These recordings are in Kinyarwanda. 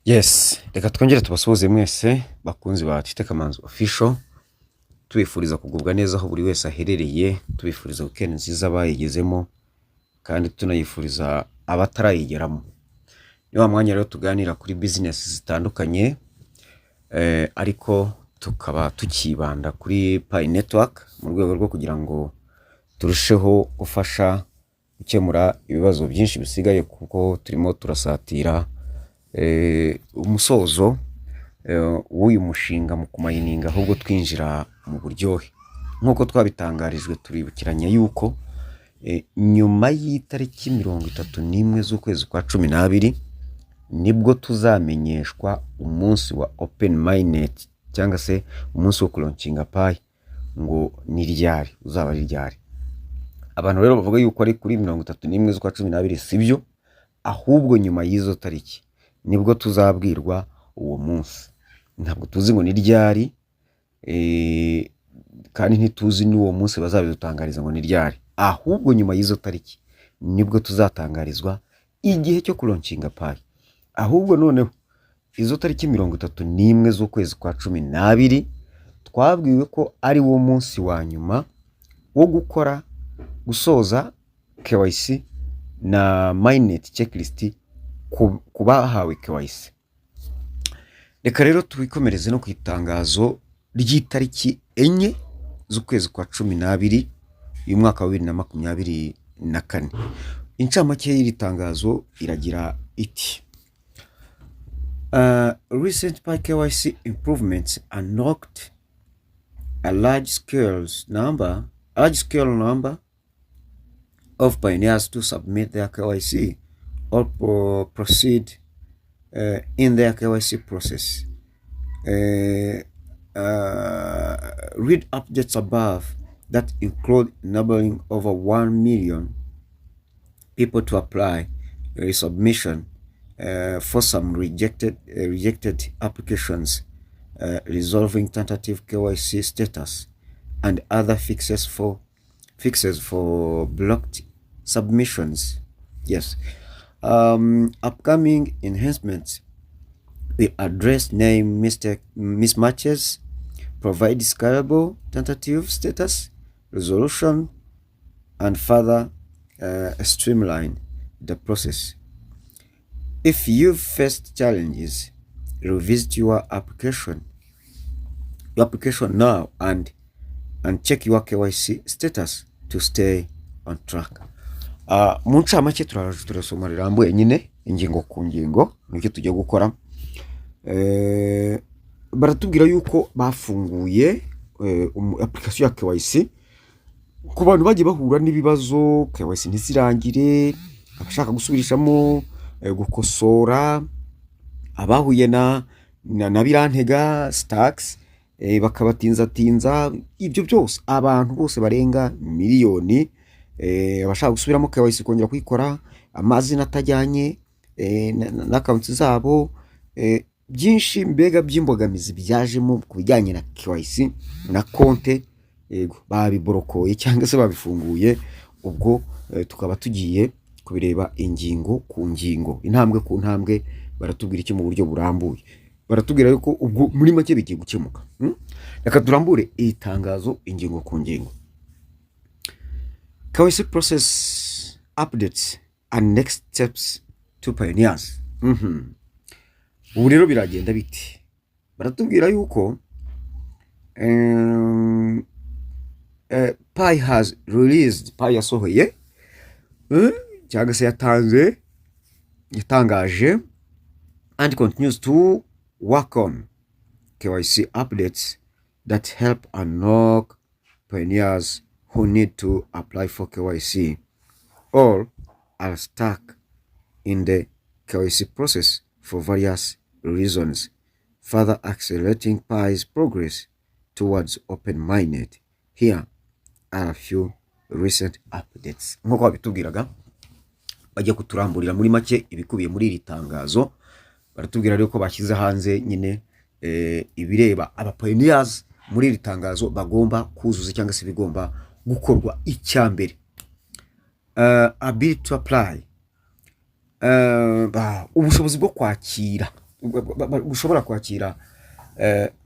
Yes, reka twongere tubasuhuze mwese bakunzi ba Tite Kamanzi Official, tubifuriza kugubwa neza aho buri wese aherereye, tubifuriza weekend nziza bayigezemo kandi tunayifuriza abatarayigeramo. Ni wa mwanya rero tuganira kuri business zitandukanye, ariko tukaba tukibanda kuri Pi Network mu rwego rwo kugira ngo turusheho gufasha gukemura ibibazo byinshi bisigaye, kuko turimo turasatira umusozo w'uyu mushinga mu kumayininga, ahubwo twinjira mu buryohe. Nk'uko twabitangarijwe, turibukiranya yuko nyuma y'itariki 31 z'ukwezi kwa 12 nibwo tuzamenyeshwa umunsi wa Open Mainnet, cyangwa se umunsi wo kulaunchinga Pi ngo ni ryari, uzaba ari ryari. Abantu rero bavuga yuko ari kuri 31 z'ukwa 12, sibyo, ahubwo nyuma y'izo tariki nibwo tuzabwirwa uwo munsi. Ntabwo tuzi ngo ni ryari, kandi ntituzi n'uwo munsi bazabidutangariza ngo ni ryari, ahubwo nyuma y'izo tariki nibwo tuzatangarizwa igihe cyo kulaunchinga Pi. Ahubwo noneho izo tariki 31 z'ukwezi kwa 12 twabwiwe ko ari wo munsi wa nyuma wo gusoza KYC na Mainnet checklist kubahawe KYC. Reka rero tubikomereze no kwitangazo ry'itariki 4 z'ukwezi kwa 12 uyu mwaka wa 2024. Incamake y'iri tangazo iragira iti: recent Pi KYC improvements unlocked a large scale number of pioneers to submit their KYC or proceed in their KYC process. Read updates above that include enabling over 1 million people to apply resubmission for some rejected applications, resolving tentative KYC status and other fixes for blocked submissions. Yes. Upcoming enhancements will address name mismatches, provide scalable tentative status resolution, and further streamline the process. If you've faced challenges, revisit your application now and check your KYC status to stay on track. Mu ncamake turasoma rirambuye nyine ingingo ku ngingo nicyo tujya gukora. Baratubwira yuko bafunguye application ya KYC ku bantu bagiye bahura n'ibibazo KYC ntizirangire, abashaka gusubirishamo, gukosora, abahuye na birantega stacks, bakabatinza ibyo byose, abantu bose barenga miliyoni abashaka gusubiramo KYC kongera kuyikora, amazina atajyanye na accounts zabo, byinshi mbega by'imbogamizi byajemo ku bijyanye na KYC na konte, yego babiborokoye cyangwa se babifunguye. Ubwo tukaba tugiye kubireba ingingo ku ngingo, intambwe ku ntambwe. Baratubwira iki mu buryo burambuye, baratubwira yuko ubwo muri make bigiye gukemuka. Reka turambure itangazo ingingo ku ngingo. KYC process updates and next steps to pioneers. Ubu rero biragenda biti, baratubwira yuko Pi has released, Pi yasohoye cyangwa se yatangaje and continues to work on KYC updates that help unlock pioneers who need to apply for KYC or are stuck in the KYC process for various reasons, further accelerating Pi's progress towards Open Mainnet. Here are a few recent updates. Nk'uko babitubwiraga bajya kuturamburira muri make ibikubiye muri iri tangazo. Baratubwira rero ko bashyize hanze nyine ibireba aba pioneers muri iri tangazo bagomba kuzuza cyangwa se bigomba gukorwa. Icyambere, ability to apply, ubushobozi bwo kwakira bushobora kwakira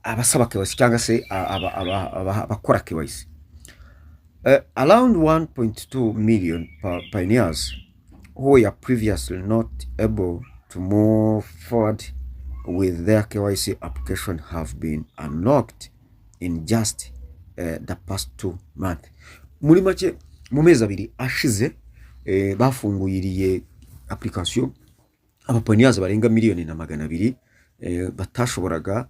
abasaba KYC cyangwa se abakora KYC. Around 1.2 million pioneers who were previously not able to move forward with their KYC application have been unlocked in just the past 2 months. Muri make mu mezi abiri ashize bafunguyiriye application abaponiyazi barenga 1,200,000 batashoboraga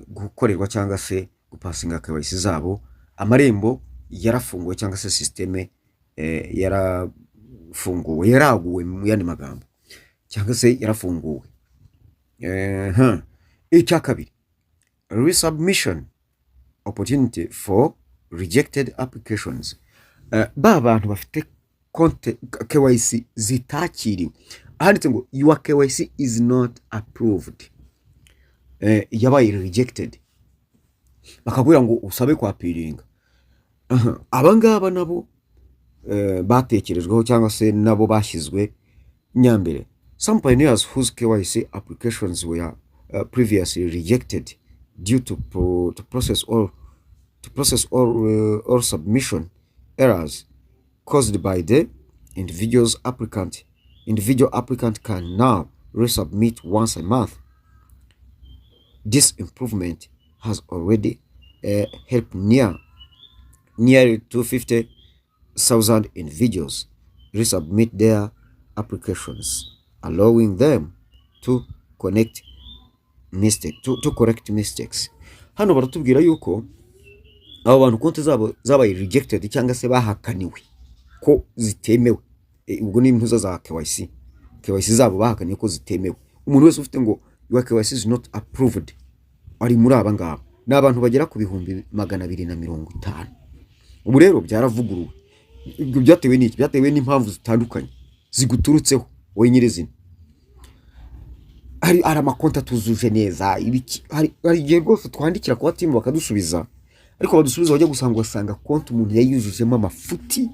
gukorerwa cyangwa se gupasinga KYC zabo. Amarembo yarafunguwe cyangwa se systeme yarafunguwe, yaraguwe mu yandi magambo, cyangwa se yarafunguwe. Icya kabiri, resubmission opportunity for rejected applications. Ba bantu bafite konte KYC zitakiriwe, ahanditse ngo your KYC is not approved, yabaye rejected, bakabwira ngo usabe kwa piringa. Abangaba nabo batekerejweho cyangwa se nabo bashyizwe nyambere. Some pioneers whose KYC applications were previously rejected due to process or submission errors caused by the individual applicant can now resubmit once a month. This improvement has already helped nearly 250,000 individuals resubmit their applications, allowing them to correct mistakes. Hano baratubwira yuko abo bantu konti zabo zabaye rejected cyangwa se bahakaniwe ko zitemewe. Ubwo ni impuza za KYC zabo bahakaniye ko zitemewe. Umuntu wese ufite ngo your KYC is not approved ari muri aba ngaba n'abantu bagera ku 250,000. Ubu rero byaravuguruwe. Ibyo byatewe n'iki? Byatewe n'impamvu zitandukanye ziguturutseho wowe nyirezina. Hari amakonta tuzuje neza, hari igihe rwose twandikira kwa timu bakadusubiza, ariko badusubiza bajya gusanga wasanga konti umuntu yayujujemo amafuti.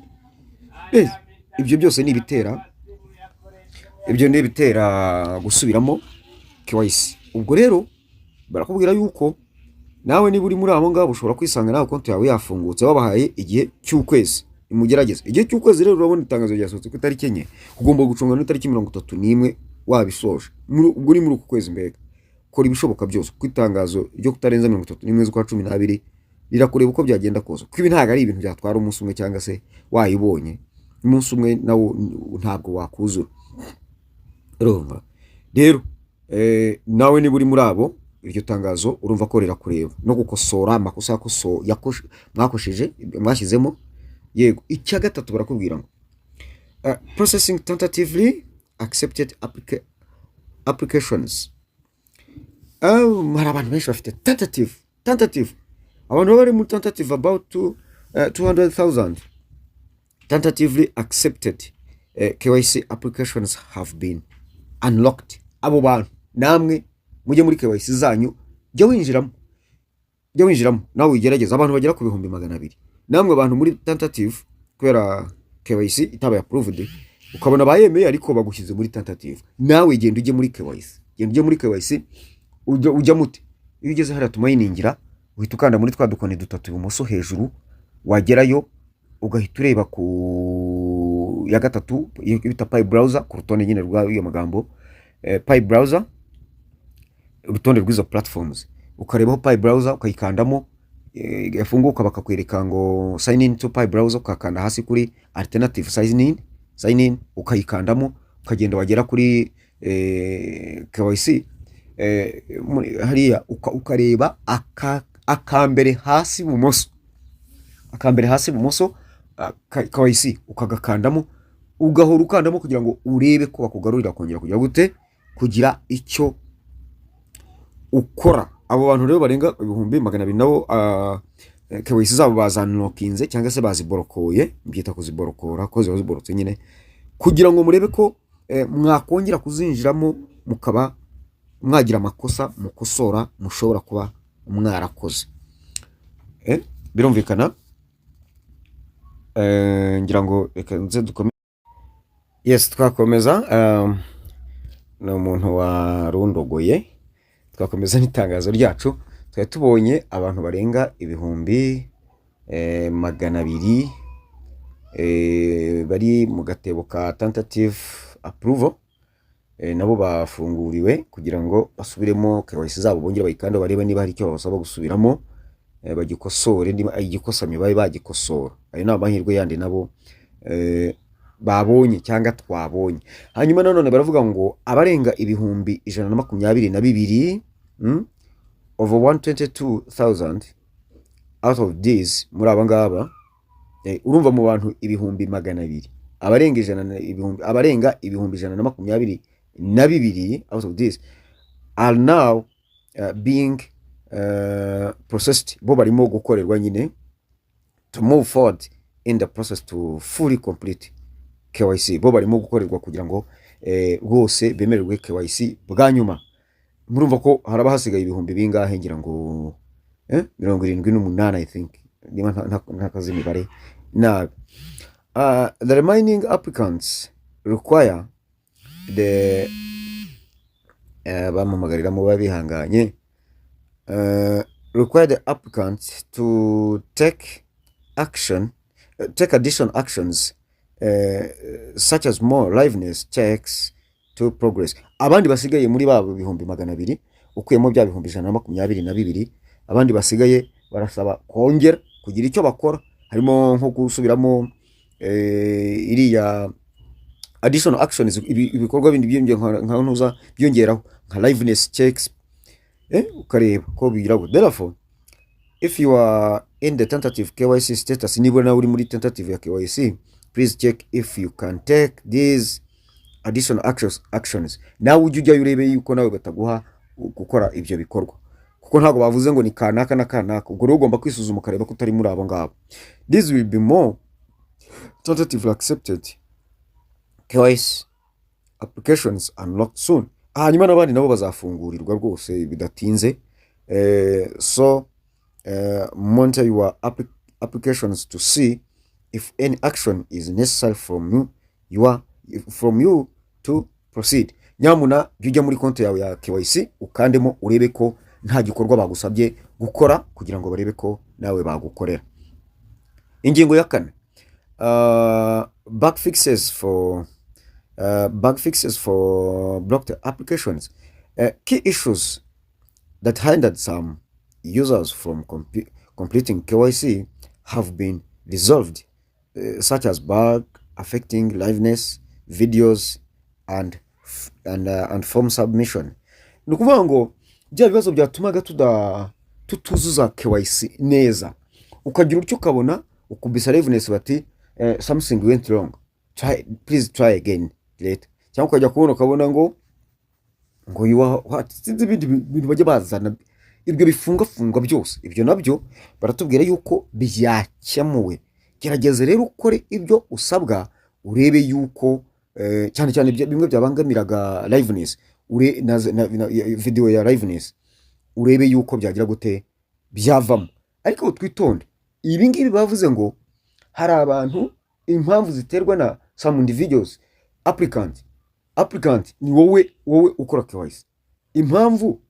Ibyo byose ni ibitera gusubiramo KYC. Ubwo rero barakubwira yuko nawe niba uri muri abo ngabo ushobora kwisanga nawe konti yawe yafungutse, wabahaye igihe cy'ukwezi. Imugerageze igihe cy'ukwezi rero urabona itangazo ryasohotse ku itariki enye, ugomba gucunga n'itariki 31 wabisoje. Ubwo ni muri uku kwezi mbega kora ibishoboka byose ku itangazo ryo kutarenza 31 z'ukwa 12 rirakureba uko byagenda koza, kuko ibi ntago ari ibintu byatwara umunsi umwe cyangwa se wayibonye umunsi umwe nawo ntabwo wakuzura. Rero nawe niba uri muri abo iryo tangazo urumva ko rirakureba no gukosora amakosa mwakosheje mwashyizemo. Yego, icya gatatu barakubwira ngo processing tentatively accepted applications. Hari abantu benshi bafite tentative. Abantu bari muri tentative about 200,000 tentatively accepted KYC applications have been unlocked. Abo bantu namwe mujye muri KYC zanyu, jya winjiramo nawe wigerageza. Abantu bagera ku 200,000 namwe abantu muri tentative kwera KYC itabaye approved, ukabona bayemeye ariko bagushyize muri tentative, nawe genda ujye muri KYC. Ujya muti iyo ugeze hariya tumayiningira uhita ukanda muri twa dukoni dutatu ibumoso hejuru, wagerayo ugahita ureba ku ya gatatu bita Pi browser, ku rutonde nyine rw'iyo magambo Pi browser, urutonde rw'izo platforms. Ukarebaho Pi browser ukayikandamo, yafunguka bakakwereka ngo sign in to Pi browser, ukakanda hasi kuri alternative sign in ukayikandamo, ukagenda wagera kuri KYC hariya ukareba akambere hasi bumoso, KYC ukagakandamo, ugahora ukandamo kugira ngo urebe ko bakugarurira kongera kujya gute kugira icyo ukora. Abo bantu rero barenga 200,000 nabo KYC zabo bazanlokinze cyangwa se baziborokoye, mbyita kuziborokora ko ziba ziborotse nyine, kugira ngo murebe ko mwakongera kuzinjiramo mukaba mwagira amakosa mukosora mushobora kuba mwarakoze. Birumvikana. Ngira ngo reka nze dukomeze. Yes, twakomeza. ni umuntu warundogoye. Twakomeza n'itangazo ryacu, twari tubonye abantu barenga ibihumbi 200 bari mu gatebo ka tentative approval, nabo bafunguriwe kugira ngo basubiremo KYC zabo, bongere bayikande barebe niba hari icyo babasaba gusubiramo, bagikosore niba igikosamye babe bagikosora. Ayo ni amahirwe yandi nabo babonye cyangwa twabonye. Hanyuma nanone baravuga ngo abarenga ibihumbi 122 over 122,000 out of these, muri aba ngaba urumva mu bantu ibihumbi 200, abarenga ibihumbi 122 out of this are now being processed. Bo barimo gukorerwa nyine to move forward in the process to fully complete KYC. Bo barimo gukorerwa kugira ngo rwose bemererwe KYC bwa nyuma. Murumva ko haraba hasigaye ibihumbi bingahe, ngira ngo 78 I think, niba ntakazi imibare nabi. The remaining applicants require the bamamagarira mu babihanganye, require the applicants to take additional actions such as more liveness checks to progress. Abandi basigaye muri babo ibihumbi 200 ukuyemo bya bihumbi 122, abandi basigaye barasaba kongera kugira icyo bakora, harimo nko gusubiramo iriya additional actions, ibikorwa bindi nka ntuza byongeraho nka liveness checks, ukareba ko birago. Therefore, if you are in the tentative KYC status, niba na uri muri tentative ya KYC, please check if you can take these additional actions. Nawe ujya urebe yuko nawe bataguha gukora ibyo bikorwa, kuko ntago bavuze ngo ni kanaka na kanaka. Ubwo ugomba kwisuzuma ukareba ko utari muri abo ngabo. This will be more tentatively accepted KYC applications unlocked soon. Hanyuma n'abandi nabo bazafungurirwa rwose bidatinze. So monitor your applications to see if any action is necessary from you to proceed. Nyamuna jya muri konti yawe ya KYC ukandemo urebe ko nta gikorwa bagusabye gukora kugira ngo barebe ko nawe bagukorera. Ingingo ya 4, bug fixes for blocked applications. Key issues that hindered some users from completing KYC have been resolved, such as bug affecting liveness, videos and form submission. Nukuvuga ngo bya bibazo byatumaga tutuzuza KYC neza, ukagira icyo ukabona ukubisa liveness bati something went wrong, please try again later, cyangwa ukajya kubona ukabona ngo you are what, sinzi ibintu bajya bazana ibyo bifunga byose. Ibyo nabyo baratubwira yuko byacyamuwe. Gerageza rero ukore ibyo usabwa, urebe yuko cyane bimwe byabangamiraga liveness, video ya liveness, urebe yuko byagira gute byavamo. Ariko twitonde, ibi ngibi bavuze ngo hari abantu impamvu ziterwa na some individuals applicant ni wowe ukora KYC. Impamvu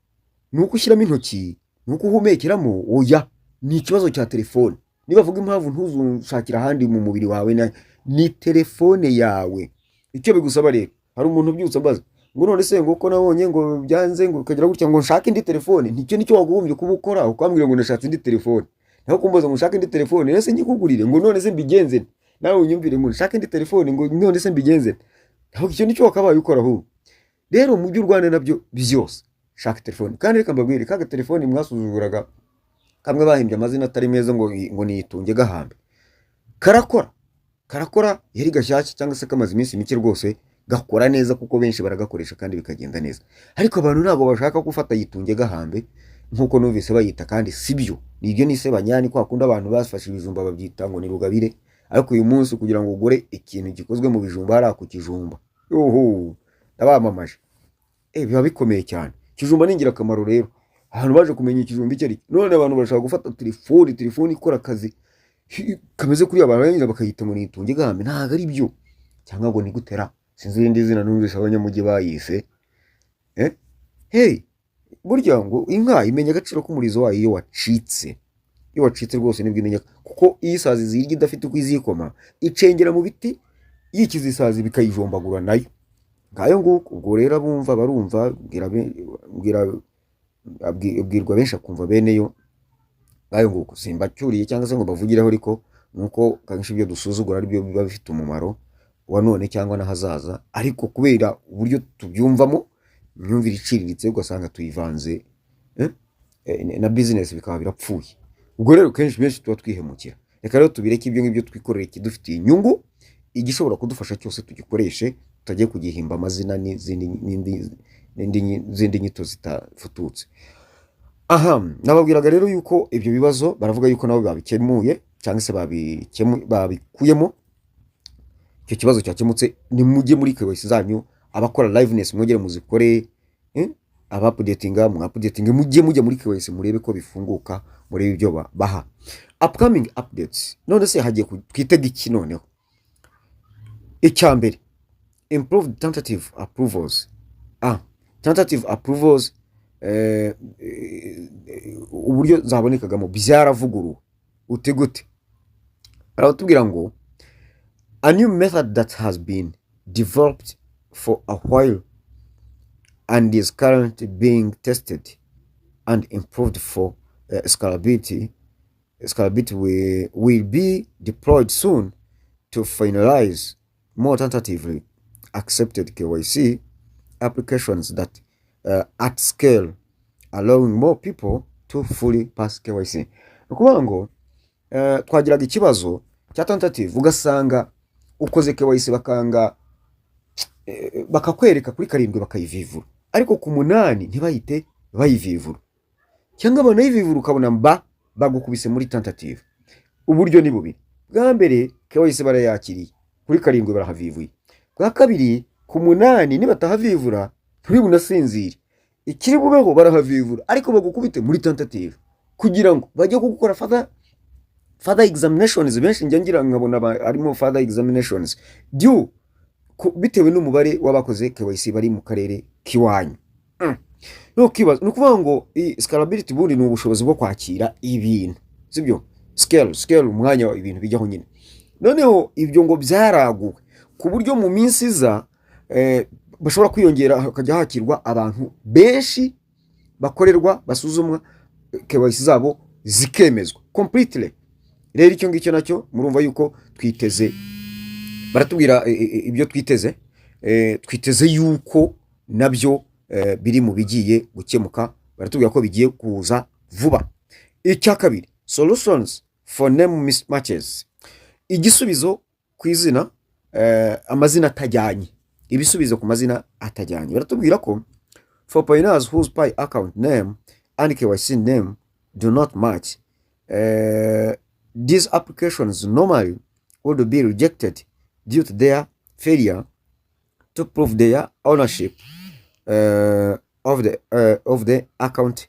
nuko ushyiramo intoki, nuko uhumekeramo, oya, ni ikibazo cya telefone. Niba vuga impamvu ntuzushakira ahandi mu mubiri wawe, ni telefone yawe. Icyo bigusaba rero, hari umuntu byutse mbaza ngo none se ngo uko nabonye ngo byanze ngo ukagira gutya ngo nshaka indi telefone. Nicyo wagubumbye kuba ukora, ukambwira ngo ndashatse indi telefone. Naho kumbaza ngo nshaka indi telefone, nese nyikugurire ngo none se mbigenze. Nawe unyumvire ngo nshaka indi telefone ngo none se mbigenze. Naho icyo wakabaye ukora aho. Rero mu by'u Rwanda nabyo byose shaka telefone. Kandi reka mbabwire kaga telefone mwasuzuguraga kamwe bahimbye amazina atari meza ngo nitunge gahambe. Karakora yari gashyashya cyangwa se kamaze iminsi mike rwose, gakora neza kuko benshi baragakoresha kandi bikagenda neza. Ariko abantu ntabwo bashaka gufata yitunge gahambe nkuko numvise bayita, kandi sibyo. Nibyo nise banyani kwa kunda abantu bafashe ibijumba babyita ngo ni rugabire. Ariko uyu munsi kugira ngo ugore ikintu gikozwe mu bijumba hari akukijumba, ndabamamaje, biba bikomeye cyane. Kijumba ni ingirakamaro rero. Ahantu baje kumenya ikijumba icyo ari, none abantu bashaka gufata telefone ikora akazi kameze kuri abantu bakayita ngo nitunge gahambe. Ntago ari byo, cyangwa ngo ni gutera, sinzi irindi zina numvise abanyamujyi bayise. hey, burya ngo inka imenya agaciro k'umurizo wayo iyo wacitse rwose nibwo imenya, kuko iyo isazi zirya idafite uko izikoma icengera mu biti yikiza isazi bikayijombagura nayo ngayo nguko. ubwo rero abumva barumva, abwirwa benshi akumva bene yo ngayo nguko. Simbacyuriye cyangwa se ngo bavugireho, ariko nuko kanshi ibyo dusuzugura ari byo biba bifite umumaro wa none cyangwa n'ahazaza, ariko kubera uburyo tubyumvamo imyumvire iciriritse ugasanga tuyivanze na business bikaba birapfuye. ubwo rero kenshi benshi tuba twihemukira. reka rero tubireke ibyo ngibyo, twikorere ikidufitiye inyungu, igishobora kudufasha cyose tugikoreshe, tutagiye kugihimba amazina n'izindi nyito zitafututse. Nababwiraga rero yuko ibyo bibazo baravuga yuko nabo babikemuye cyangwa se babikuyemo. Icyo kibazo cyakemutse, ni mujye muri KYC zanyu, abakora liveness mwongere muzikore, abapdatinga mujye muri KYC murebe ko bifunguka, murebe ibyo baha. Upcoming updates, none se hagiye twitega iki noneho? Icyambere, improved tentative approvals. Tentative approvals, uburyo zabonekagamo byaravuguruwe. Utegute baratubwira ngo a new method that has been developed for a while and is currently being tested and improved for scalability will be deployed soon to finalize more tentatively accepted KYC applications that at scale, allowing more people to fully pass KYC. Nukuvuga ngo twagiraga ikibazo cya tentative, ugasanga ukoze KYC bakakwereka kuri 7 bakayivivura, ariko ku 8 ntibahite bayivivura, cyangwa banayivivura ukabona bagukubise muri tentative. Uburyo ni bubiri. Bwa mbere KYC barayakiriye kuri 7 barahavivuye, bwa kabiri ku 8 nibatahavivura turi bunasinzire, ikiri bubeho barahavivura ariko bagukubite muri tentative kugira ngo bajye gukora further examinations. Benshi ngira nkabona arimo further examinations due bitewe n'umubare w'abakoze KYC bari mu karere kiwanyu. No kibazo nukuvuga ngo scalability bundi ni ubushobozi bwo kwakira ibintu, sibyo? Scale umwanya wa ibintu bijyaho nyine. Noneho ibyo ngo byaraguwe ku buryo mu minsi iza bashobora kwiyongera, hakajya hakirwa abantu benshi bakorerwa basuzumwa KYC zabo zikemezwa completely. Rero icyo ngicyo nacyo murumva yuko twiteze, baratubwira ibyo twiteze yuko nabyo biri mu bigiye gukemuka, baratubwira ko bigiye kuza vuba. Icya kabiri, solutions for name mismatches, igisubizo ku izina, amazina atajyanye, ibisubizo ku mazina atajyanye. Baratubwira ko for pioneers whose PI account name and KYC name do not match, these applications normally would be rejected due to their failure to prove their ownership of the account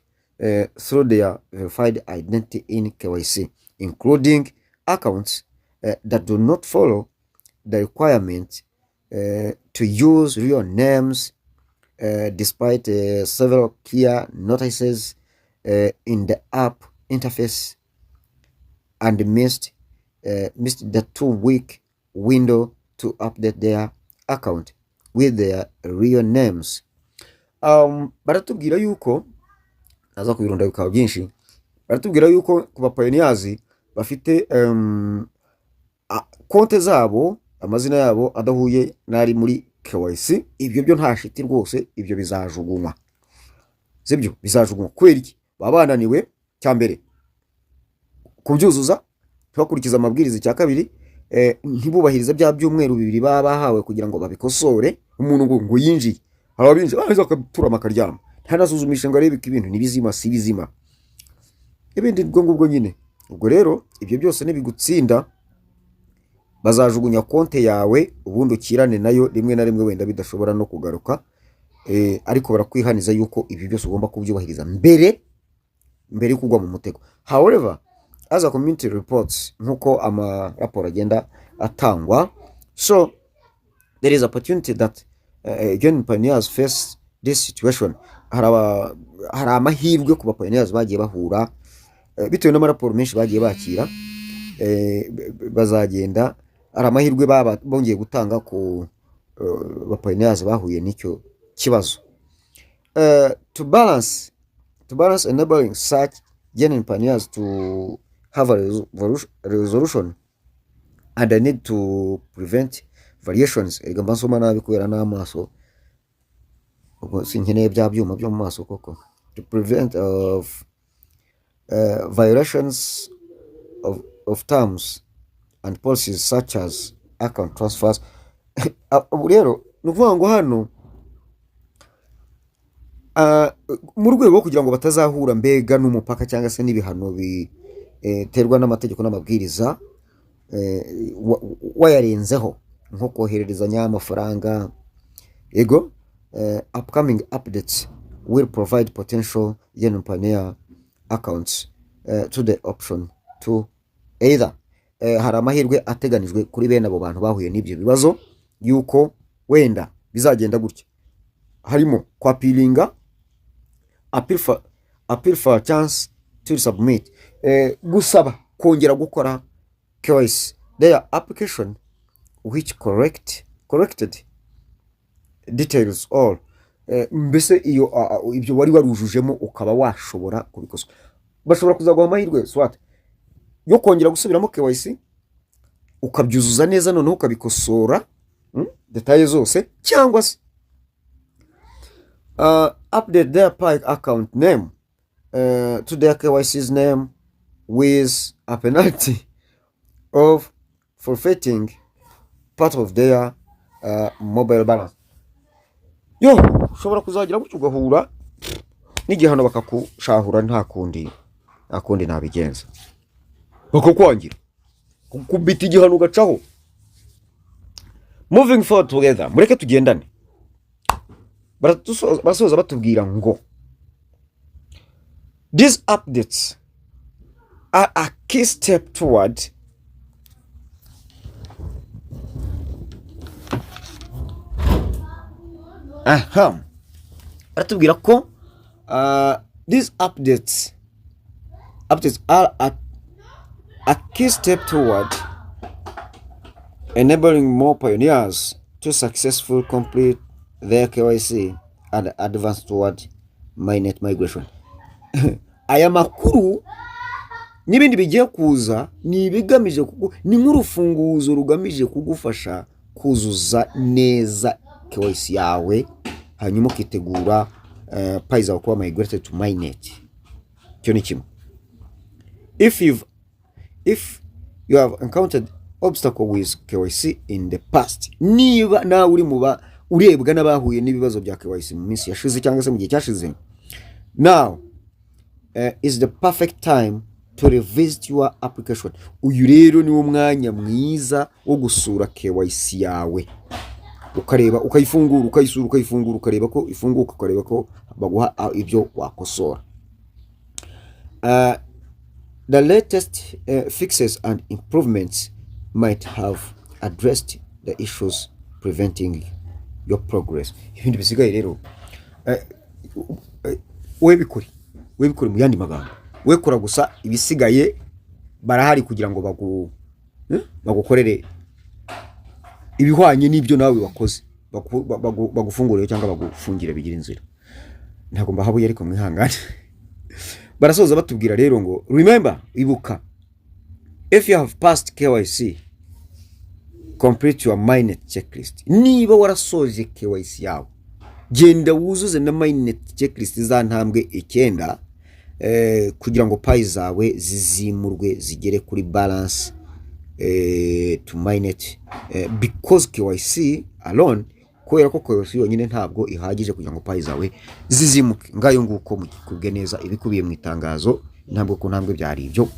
through their verified identity in KYC, including accounts that do not follow the requirement to use real names despite several clear notices in the app interface and missed the 2-week window to update their account with their real names. Baratubwira yuko naza kubirunda bikaba byinshi. Baratubwira yuko kuba pioneers bafite konte zabo, amazina yabo adahuye nari muri KYC, ibyo byo nta shiti rwose, ibyo bizajugunywa, sibyo? Bizajugunywa kwera iki? Babananiwe cyambere kubyuzuza, ntibakurikiza amabwiriza. Cya kabiri, ntibubahiriza bya byumweru 2 bahawe kugira ngo babikosore. Umuntu ngo yinjiye, ababinje baza akaturama akaryama, ntanasuzumisha ngo arebe ibintu nibizima si bizima, ibindi ngubwo nyine. Ubwo rero ibyo byose nibigutsinda bazajugunya konte yawe, ubundi ukirane nayo rimwe na rimwe wenda bidashobora no kugaruka, ariko barakwihaniza yuko ibyo byose ugomba kubyubahiriza mbere kugwa mu mutego. However, as a community reports, nkuko ama raporo agenda atangwa, so there is opportunity that again pioneers face this situation. Hari amahirwe ku bapioneers bagiye bahura bitewe n'amaraporo menshi bagiye bakira, bazagenda hari amahirwe bongeye gutanga ku bapioneers bahuye n'icyo kibazo. To balance enabling such genuine pioneers to have a resolution and the need to prevent variations. Egamba nsoma nabi kubera n'amaso ubwo sinkeneye bya byuma byo mu maso koko. To prevent of violations of terms and policies such as account transfers. Rero nuvuga ngo hano mu rwego rwo kugira ngo batazahura mbega n'umupaka cyangwa se n'ibihano biterwa n'amategeko n'amabwiriza wayarenzeho nko kohererezanya amafaranga. Yego, upcoming updates will provide potential genuine pioneer accounts to the option to either hari amahirwe ateganijwe kuri bene abo bantu bahuye n'ibyo bibazo yuko wenda bizagenda gutya, harimo kwapilinga, appeal for chance to submit, gusaba kongera gukora KYC their application which corrected details all. Mbese iyo ibyo wari warujujemo ukaba washobora kubikosora, bashobora kuzaguha amahirwe swat yo kongera gusubiramo KYC ukabyuzuza neza noneho ukabikosora details zose, cyangwa se update their PI account name to their KYC's name with a penalty of forfeiting part of their mobile balance. Yo ushobora kuzagira gutyo ugahura n'igihano bakakushahura nta kundi nabigenza, bakakwangira kubita igihano ugacaho. Moving forward together, mureke tugendane. Barasoza batubwira ngo these updates are a key step toward baratubwira ko these updates are a key step toward enabling more pioneers to successfully complete their KYC and advance toward mainnet migration. Aya makuru n'ibindi bigiye kuza ni bigamije ni nk'urufunguzo rugamije kugufasha kuzuza neza KYC yawe hanyuma ukitegura PI zawe kuba migrated to mainnet. Cyo ni kimwe. If you have encountered obstacle with KYC in the past, niba na uri muba urebwa n'abahuye n'ibibazo bya KYC mu minsi yashize cyangwa se mu gihe cyashize, now is the perfect time to revisit your application. Uyu rero ni umwanya mwiza wo gusura KYC yawe, ukareba ukayifungura ukayifungura ukareba ko ifunguka, ukareba ko baguha ibyo wakosora. The latest fixes and improvements might have addressed the issues preventing your progress. Ibindi bisigaye rero we bikuri mu yandi magambo, we kora gusa ibisigaye barahari kugira ngo bagukorere ibihwanye n'ibyo nawe wakoze, bagufungurire cyangwa bagufungire bigira inzira. Ntago mbahabuye ariko mwihangane. Barasoza batubwira rero ngo remember, ibuka, if you have passed KYC, complete your mainnet checklist. Niba warasoje KYC yawe, genda wuzuze na mainnet checklist za ntambwe 9 kugira ngo PI zawe zizimurwe zigere kuri balance to mainnet, because KYC alone, kubera ko KYC yonyine ntabwo ihagije kugira ngo PI zawe zizimuke. Ngayo nguko mukubwe neza ibikubiye mu itangazo intambwe ku ntambwe byari ibyo.